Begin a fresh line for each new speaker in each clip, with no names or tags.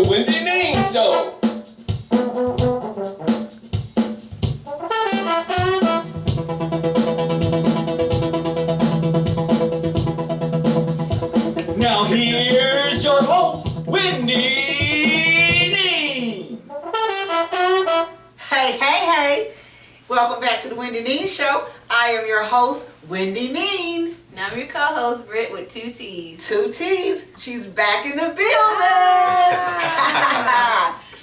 The Wende Neen Show. Now here's your host, Wende Neen.
Hey. Welcome back to the Wende Neen Show. I am your host, Wende Neen.
And I'm your co-host, Britt, with 2 T's.
2 T's. She's back in the building.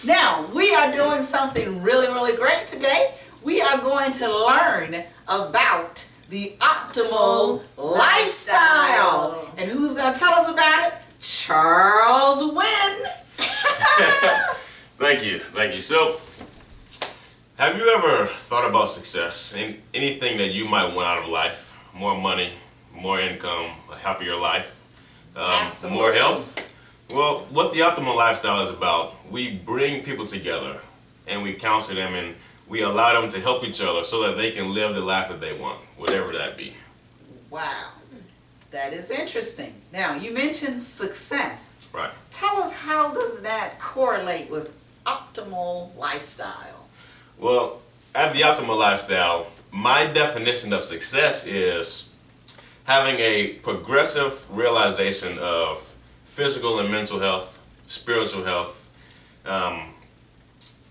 Now, we are doing something really great today. We are going to learn about the optimal lifestyle. And who's going to tell us about it? Charles Wynn.
Thank you. So, have you ever thought about success in anything that you might want out of life? More money, more income, a happier life, more health? Well, what the optimal lifestyle is about, we bring people together and we counsel them and we allow them to help each other so that they can live the life that they want, whatever that be.
Wow, that is interesting. Now, you mentioned success.
Right.
Tell us, how does that correlate with optimal lifestyle?
Well, at the optimal lifestyle, my definition of success is having a progressive realization of physical and mental health, spiritual health,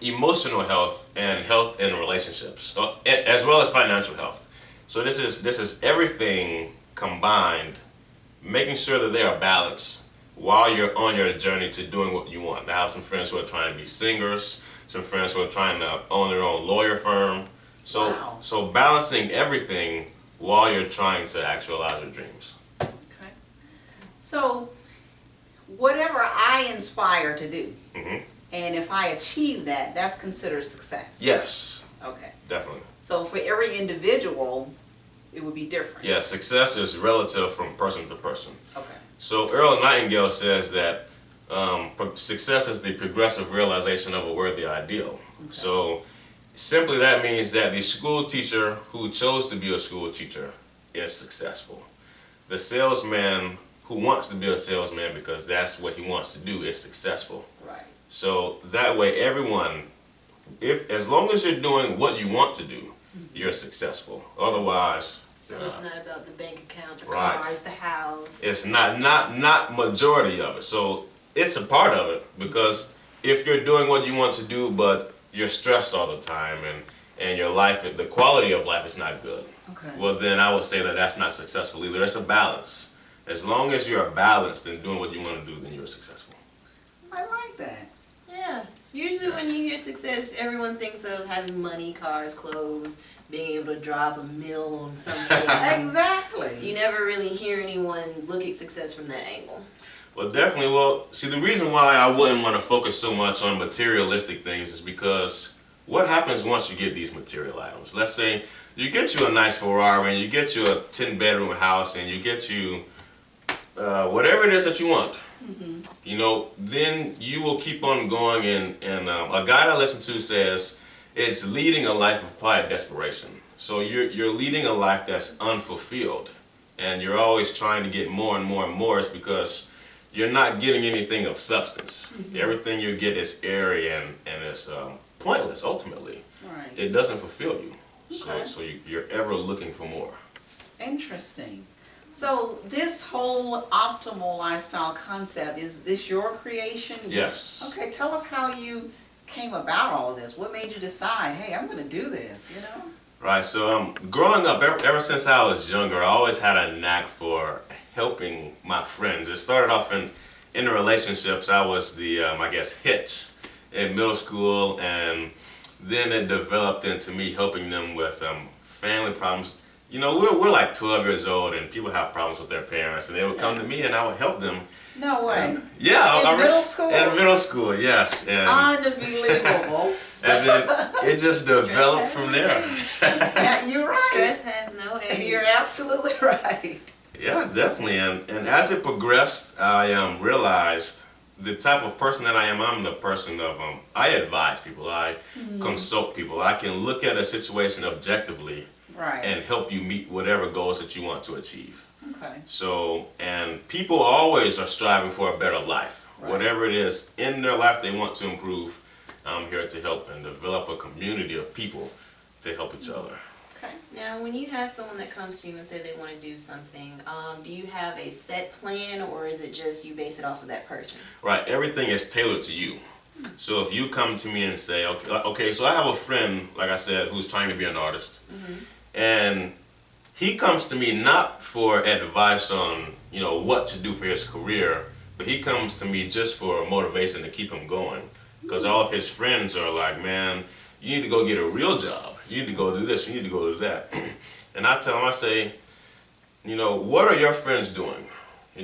emotional health, and health in relationships, as well as financial health. So this is everything combined, making sure that they are balanced while you're on your journey to doing what you want. I have some friends who are trying to be singers, some friends who are trying to own their own lawyer firm. So balancing everything while you're trying to actualize your dreams.
Okay. So whatever I inspire to do, and if I achieve that, that's considered success.
Yes.
Okay.
Definitely.
So for every individual, it would be different.
Yeah, success is relative from person to person.
Okay.
So Earl Nightingale says that success is the progressive realization of a worthy ideal. Okay. So simply that means that the school teacher who chose to be a school teacher is successful. The salesman who wants to be a salesman because that's what he wants to do is successful.
Right.
So that way everyone, as long as you're doing what you want to do, you're successful. Otherwise,
So it's not about the bank account, the
Right.
cars, the house.
It's not majority of it. So it's a part of it, because if you're doing what you want to do but you're stressed all the time and your life, the quality of life is not good,
Okay.
well then I would say that that's not successful either. It's a balance. As long as you're balanced and doing what you want to do, then you're successful.
I like that.
Yeah. Usually when you hear success, everyone thinks of having money, cars, clothes, being able to drop a meal on something.
Exactly.
You never really hear anyone look at success from that angle.
Well, definitely. Well, see, the reason why I wouldn't want to focus so much on materialistic things is because what happens once you get these material items? Let's say you get you a nice Ferrari and you get you a 10-bedroom house and you get you whatever it is that you want. You know, then you will keep on going, and a guy I listen to says it's leading a life of quiet desperation. So you're leading a life that's unfulfilled, and you're always trying to get more and more and more. It's because you're not getting anything of substance. Everything you get is airy and it's pointless ultimately.
Right.
It doesn't fulfill you.
Okay.
So you're ever looking for more.
Interesting. So this whole optimal lifestyle concept, is this your creation?
Yes.
Okay, tell us how you came about all of this. What made you decide, hey, I'm going to do this, you know?
Right, so growing up, ever since I was younger, I always had a knack for helping my friends. It started off in the relationships. I was the, I guess, hitch in middle school, and then it developed into me helping them with family problems. You know, we're like 12 years old, and people have problems with their parents, and they would come to me, and I would help them.
No way.
Yeah.
In middle school?
In middle school, yes. And
Unbelievable.
and then it just developed from there.
Yeah, you're right.
Stress has no age.
You're absolutely right.
Yeah, definitely. And as it progressed, I realized the type of person that I am. I'm the person of I advise people. I consult people. I can look at a situation objectively
Right.
and help you meet whatever goals that you want to achieve.
Okay.
So, and people always are striving for a better life.
Right.
Whatever it is in their life they want to improve, I'm here to help and develop a community of people to help each other.
Okay.
Now, when you have someone that comes to you and say they want to do something, do you have a set plan, or is it just you base it off of that person?
Right, everything is tailored to you. So if you come to me and say, okay, so I have a friend, like I said, who's trying to be an artist, and he comes to me not for advice on, what to do for his career, but he comes to me just for motivation to keep him going. Because all of his friends are like, man, you need to go get a real job. You need to go do this. You need to go do that. And I tell him, I say, what are your friends doing?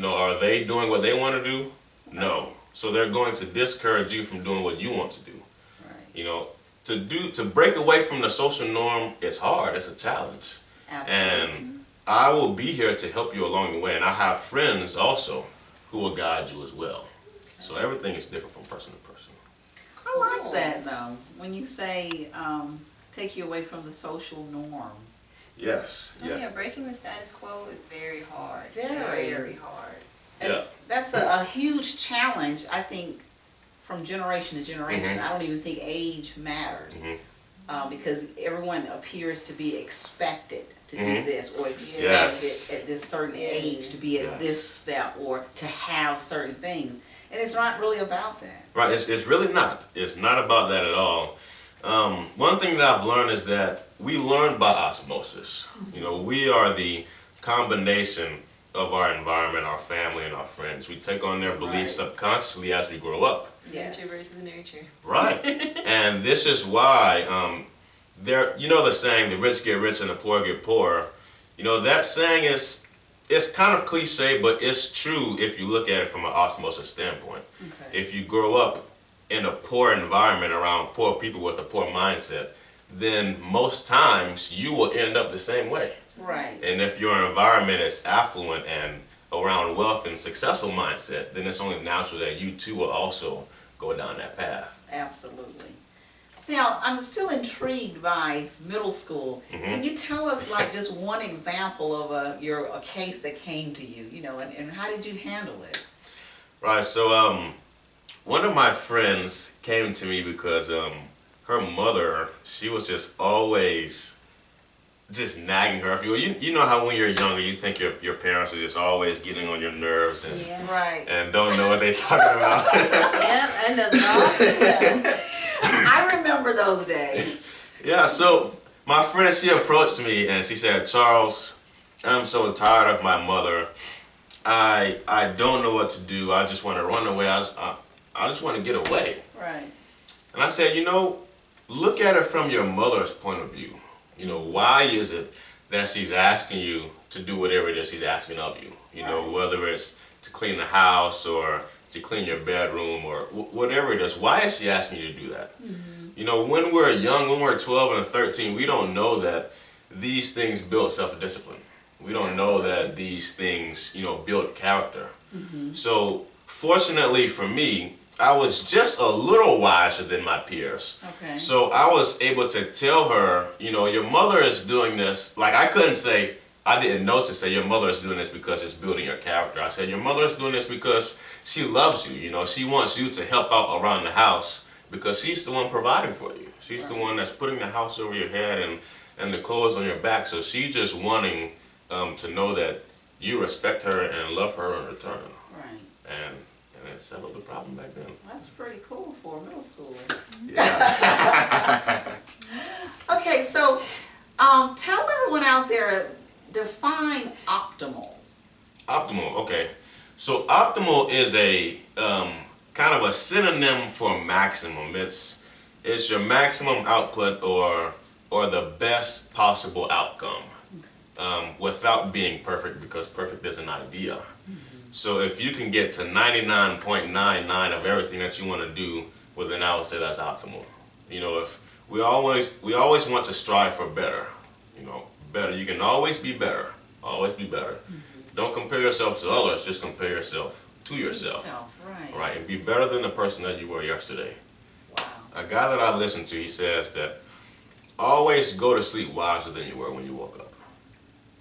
Are they doing what they want to do? No. So they're going to discourage you from doing what you want to do.
Right.
To break away from the social norm is hard. It's a challenge.
Absolutely.
And I will be here to help you along the way. And I have friends also who will guide you as well. So everything is different from person to person.
I like that though. When you say take you away from the social norm.
Yes.
Oh, yeah, breaking the status quo is very hard.
Very.
Very hard.
And
Yeah.
that's a huge challenge, I think, from generation to generation. I don't even think age matters. Because everyone appears to be expected to do this or expected at this certain age to be at this step or to have certain things. And it's not really about that.
Right, it's really not. It's not about that at all. One thing that I've learned is that we learn by osmosis. We are the combination of our environment, our family, and our friends. We take on their beliefs subconsciously as we grow up.
Yes.
Nature versus nurture.
Right. And this is why the saying, the rich get rich and the poor get poorer. That saying it's kind of cliche, but it's true if you look at it from an osmosis standpoint.
Okay.
If you grow up in a poor environment around poor people with a poor mindset, then most times you will end up the same way.
Right.
And if your environment is affluent and around wealth and successful mindset, then it's only natural that you too will also go down that path.
Absolutely. Now, I'm still intrigued by middle school. Can you tell us just one example of a case that came to you, and how did you handle it?
Right, so one of my friends came to me because her mother, she was just always just nagging her. If you know how when you're younger, you think your parents are just always getting on your nerves and
Right.
and don't know what they're talking about.
Yeah, I know that.
I remember those days.
Yeah, so my friend, she approached me and she said, Charles, I'm so tired of my mother. I don't know what to do. I just want to run away. I just want to get away.
Right.
And I said, look at it from your mother's point of view. Why is it that she's asking you to do whatever it is she's asking of you? Whether it's to clean the house or to clean your bedroom or whatever it is. Why is she asking you to do that? When we're young, when we're 12 and 13, we don't know that these things build self-discipline. We don't know that these things, build character. So fortunately for me, I was just a little wiser than my peers.
Okay.
So I was able to tell her, your mother is doing this. Like I couldn't say, I didn't know to say your mother is doing this because it's building your character. I said your mother is doing this because she loves you. She wants you to help out around the house because she's the one providing for you. She's the one that's putting the house over your head and the clothes on your back. So she's just wanting to know that you respect her and love her in return.
Right.
And it settled the problem back then.
That's pretty cool for a middle schooler.
Yeah.
Okay, so tell everyone out there, define optimal.
Optimal, okay. So optimal is a kind of a synonym for maximum. It's your maximum output or the best possible outcome without being perfect, because perfect is an idea. So if you can get to 99.99 of everything that you want to do, well then I would say that's optimal. If we always want to strive for better. Better. You can always be better. Always be better. Don't compare yourself to others, just compare yourself to yourself.
Right.
Right, and be better than the person that you were yesterday.
Wow.
A guy that I listen to, he says that always go to sleep wiser than you were when you woke up.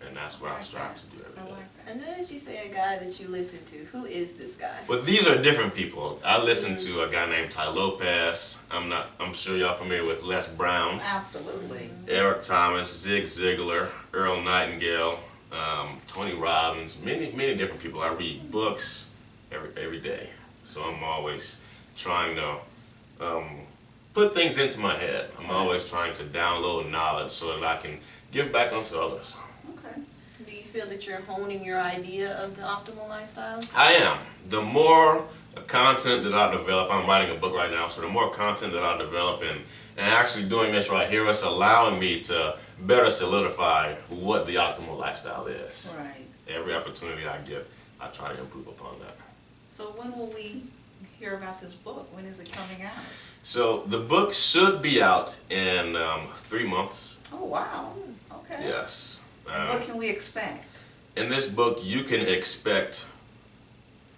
And that's what I strive to do every
I
day.
like that.
And notice you say a guy that you listen to. Who is this guy?
But these are different people. I listen to a guy named Ty Lopez. I'm sure y'all familiar with Les Brown,
Absolutely.
Eric Thomas, Zig Ziglar, Earl Nightingale, Tony Robbins, many different people. I read books every day. So I'm always trying to put things into my head. I'm always trying to download knowledge so that I can give back onto others.
Okay. Do you feel that you're honing your idea of the optimal lifestyle?
I am. The more content that I develop, I'm writing a book right now, so the more content that I develop and actually doing this right here, it's allowing me to better solidify what the optimal lifestyle is.
Right.
Every opportunity I get, I try to improve upon that.
So when will we hear about this book? When is it coming out?
So the book should be out in 3 months.
Oh, wow. Okay.
Yes.
And what can we expect?
In this book, you can expect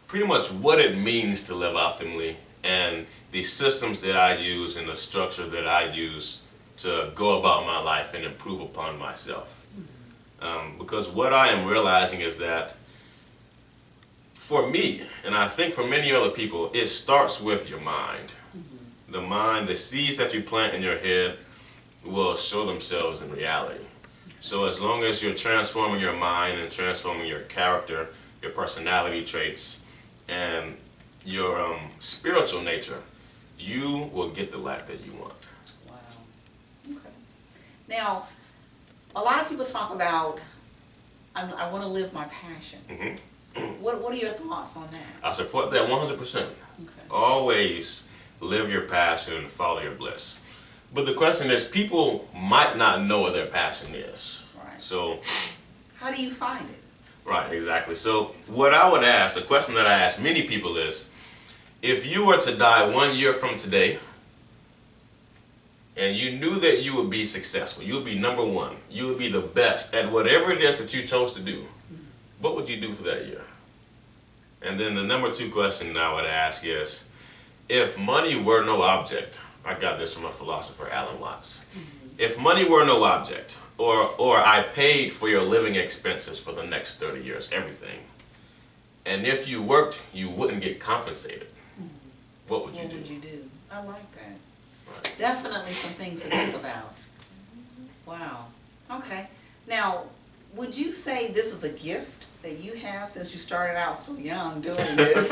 pretty much what it means to live optimally and the systems that I use and the structure that I use to go about my life and improve upon myself. Because what I am realizing is that for me, and I think for many other people, it starts with your mind. The mind, the seeds that you plant in your head will show themselves in reality. So as long as you're transforming your mind and transforming your character, your personality traits, and your spiritual nature, you will get the life that you want.
Wow. Okay. Now, a lot of people talk about, I want to live my passion. What are your thoughts on that?
I support that 100%.
Okay.
Always live your passion and follow your bliss. But the question is, people might not know what their passion is.
Right.
So,
How do you find it?
right, exactly. So what I would ask, the question that I ask many people is, if you were to die 1 year from today, and you knew that you would be successful, you would be number one, you would be the best at whatever it is that you chose to do, what would you do for that year? And then the number two question I would ask is, if money were no object, I got this from a philosopher, Alan Watts. If money were no object, or I paid for your living expenses for the next 30 years, everything, and if you worked, you wouldn't get compensated, what would you
What
do?
would you do? I like that.
Right.
Definitely some things to think about. Wow. Okay. Now, would you say this is a gift that you have since you started out so young doing this?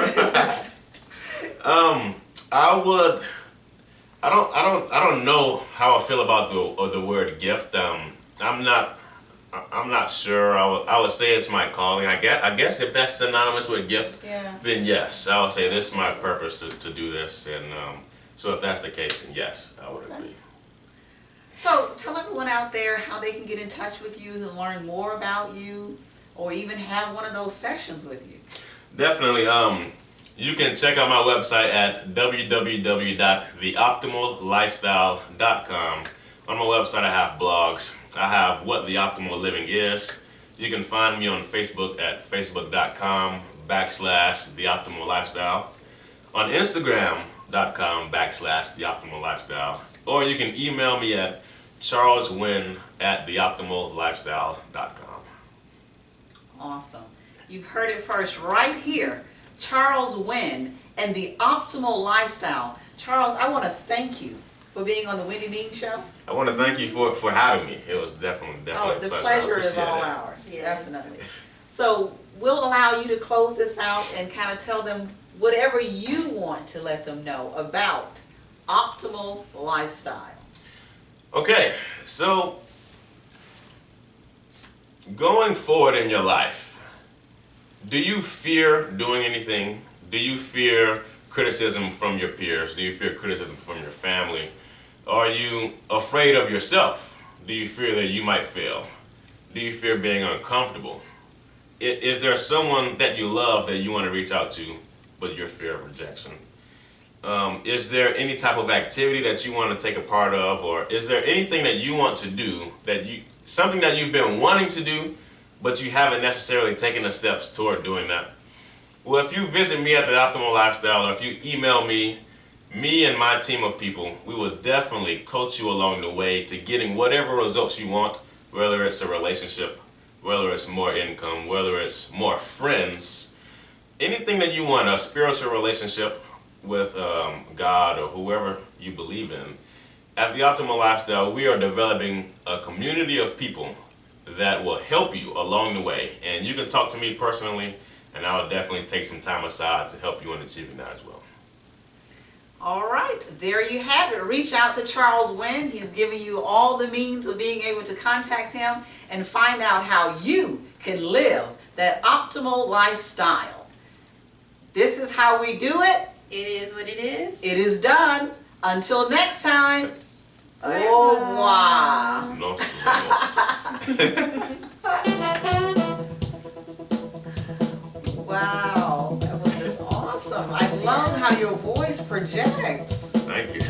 I don't know how I feel about the word gift. I'm not sure. I would say it's my calling. I guess if that's synonymous with gift,
Yeah.
then yes, I would say this is my purpose to do this. And so if that's the case, then yes, I would agree.
So tell everyone out there how they can get in touch with you to learn more about you, or even have one of those sessions with you.
Definitely. You can check out my website at www.theoptimallifestyle.com. On my website, I have blogs. I have What the Optimal Living Is. You can find me on Facebook at facebook.com/theoptimallifestyle. On Instagram.com/theoptimallifestyle. Or you can email me at charleswynn@theoptimallifestyle.com.
Awesome. You've heard it first right here. Charles Wynn and the Optimal Lifestyle. Charles, I want to thank you for being on the Wende Neen Show.
I want to thank you for having me. It was definitely
Oh,
a
the
pleasure.
pleasure
I
is
appreciate
all
it.
ours.
Yes.
Definitely. So we'll allow you to close this out and kind of tell them whatever you want to let them know about optimal lifestyle.
Okay, so going forward in your life, do you fear doing anything? Do you fear criticism from your peers? Do you fear criticism from your family? Are you afraid of yourself? Do you fear that you might fail? Do you fear being uncomfortable? Is there someone that you love that you want to reach out to, but you're fear of rejection? Is there any type of activity that you want to take a part of, or is there anything that you want to do something that you've been wanting to do, but you haven't necessarily taken the steps toward doing that? Well, if you visit me at The Optimal Lifestyle, or if you email me and my team of people, we will definitely coach you along the way to getting whatever results you want, whether it's a relationship, whether it's more income, whether it's more friends, anything that you want, a spiritual relationship with God or whoever you believe in. At the Optimal Lifestyle, we are developing a community of people that will help you along the way. And you can talk to me personally, and I'll definitely take some time aside to help you in achieving that as well.
All right, there you have it. Reach out to Charles Wynn. He's giving you all the means of being able to contact him and find out how you can live that optimal lifestyle. This is how we do it.
It is what it is.
It is done. Until next time, au revoir.
No,
Wow, that was just awesome. I love how your voice projects.
Thank you.